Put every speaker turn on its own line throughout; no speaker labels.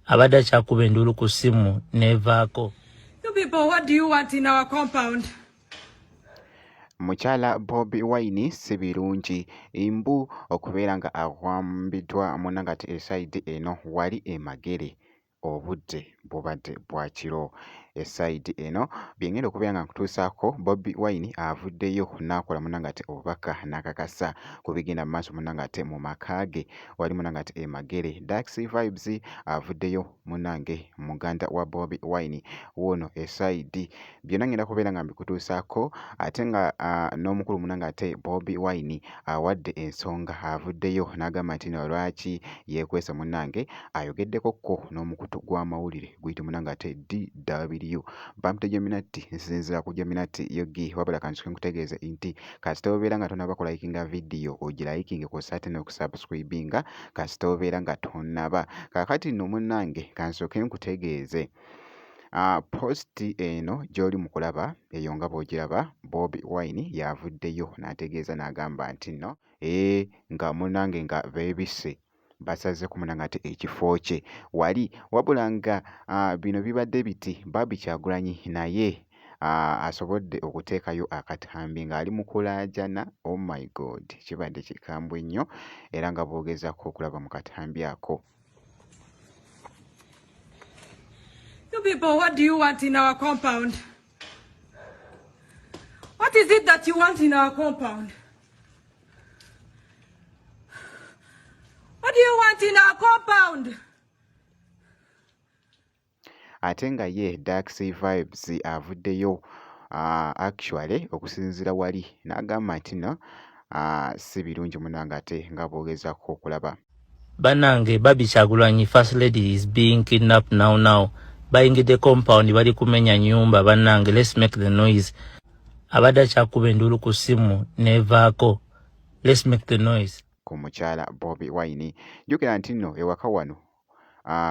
abadde akyakuba endulu ku ssimu neevaako.
You people, what do you want in our compound?
Mukyala Bobi Wine si birungi imbu okubeera nga awambiddwa munangati esayidi eno wali emagere obudde bubadde bwa kiro. Esayidi eno byengenda okubeera nga nkutuusaako Bobi Wine avuddeyo n'akola munangati obubaka n'akakasa ku bigenda mu maaso munangati mu maka ge wali munangati emagere. Daxi Vibes avuddeyo munange muganda wa Bobi Wine wono esayidi byonna ngenda kubeera nga mbikutuusaako ate nga n'omukulu munangate Bobi Wine awadde ensonga avuddeyo n'agamba nti no lwaki yeekwesa munange ayogeddeko ko n'omukutu gw'amawulire guyite munangate DW Bampite Geminati nsinzira ku Geminati yogi wabula kansuke nkutegeeze nti kasita obeera nga tonaba kulayikinga vidiyo ogirayikinge kw'ossa ate n'okusubscribinga kasita obeera nga tonaba kaakati nno munnange kansuke nkutegeeze posti eno gy'oli mu kulaba eyo nga bw'ogiraba Bobi Wine yavuddeyo n'ategeeza n'agamba nti nno nga munnange nga beebisse basaze kumunanga ati ekifo kye wali wabula nga bino bibadde biti Babi Kyagulanyi naye asobodde okuteekayo akatambi ng'ali mu kulaajana. Oh my god, kibadde kikambwe nnyo era nga boogezako okulaba mu katambi ako.
You people, what do you want in our compound? What is it that you want in our compound? What do you want in our compound?
Ate nga ye Daxi Vibes avuddeyo actually okusinziira wali n'agamba nti no si birungi munange ate nga boogezako okulaba.
Banange Babi Kyagulanyi first lady is being kidnapped now. Bayingidde compound bali kumenya nyumba banange, let's make the noise. Abadde akyakuba endulu ku ssimu neevaako, let's make the noise.
Ku mukyala Bobi Wine jjukira nti nno ewaka wano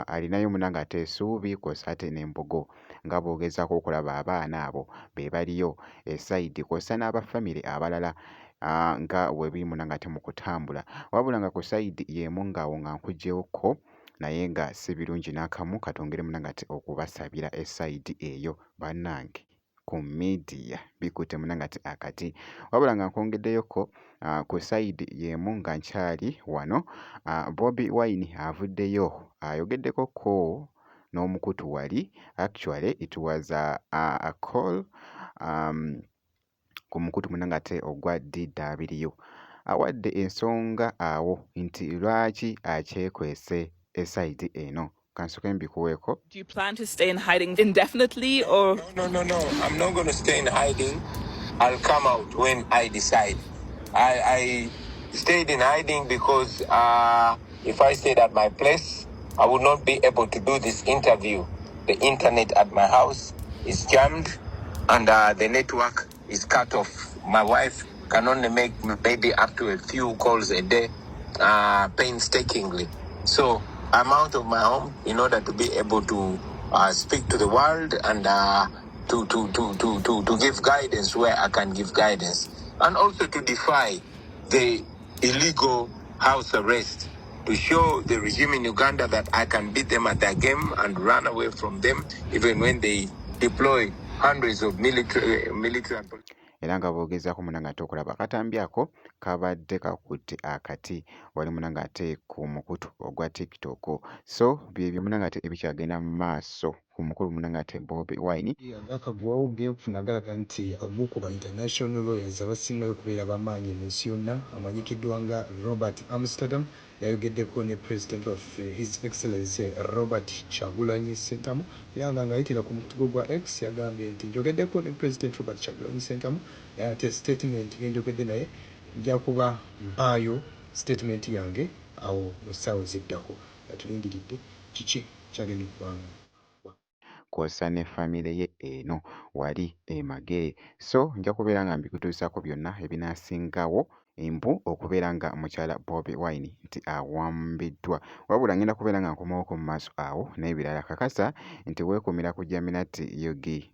alinayo munange ate essuubi kw'ossa ate n'embogo nga boogezako okulaba abaana abo be baliyo esayidi kw'ossa n'abafamire abalala nga webiri munange ate mu kutambula wabula nga ku sayidi y'emu ng'awo nga nkugyewoko naye nga si birungi n'akamu katongere munange ate okubasabira esayidi eyo bannange ku media bikutte munange ate akati wabula nga nkwongeddeyoko ku sayidi y'emu nga nkyali wano Bobi Wine avuddeyo ayogeddeko ko n'omukutu wali actually it was a call ku mukutu munange ate ogwa DW awadde ensonga awo nti lwaki akyekwese esayidi eno. Kansuke mbikuweeko.
Do you plan to stay in hiding indefinitely or?
No. I'm not going to stay in hiding. I'll come out when I decide. I stayed in hiding because if I stayed at my place, I would not be able to do this interview. The internet at my house is jammed and the network is cut off. My wife can only make maybe up to a few calls a day painstakingly. So I'm out of my home in order to be able to speak to the world and to give guidance where I can give guidance, and also to defy the illegal house arrest, to show the regime in Uganda that I can beat them at their game and run away from them even when they deploy hundreds of military
era nga boogezaako munange ate okulaba akatambi ako kabadde kakutte akati wali munange ate ku mukutu ogwa TikTok. So byebyo munange ate ebikyagenda mu maaso ku mukulu munange ate Bobi Wine
agakagwawo byenfuna galaga nti omu ku ba international lawyers abasingayo okubeera bamaanyi mu nsi yonna amanyikiddwa nga Robert Amsterdam yayogeddeko ne president of his excellency Robert Kyagulanyi Ssentamu era nga ng'ayitira ku mukutu gwa X yagambye nti njogeddeko ne president Robert Kyagulanyi Ssentamu ate statement genjogedde naye nja kuba mpaayo statement yange awo mu ssaawa ziddako atulindiridde kiki kyagenda okubanga
kw'ossa ne famire ye eno wali emagere. So nja kubeera nga mbikutuusaako byonna ebinaasingawo embu okubeera nga mukyala Bobi Wine nti awambiddwa wabula ngenda kubeera nga nkomawo mu maaso awo n'ebirala kakasa nti weekumira ku Geminati yogi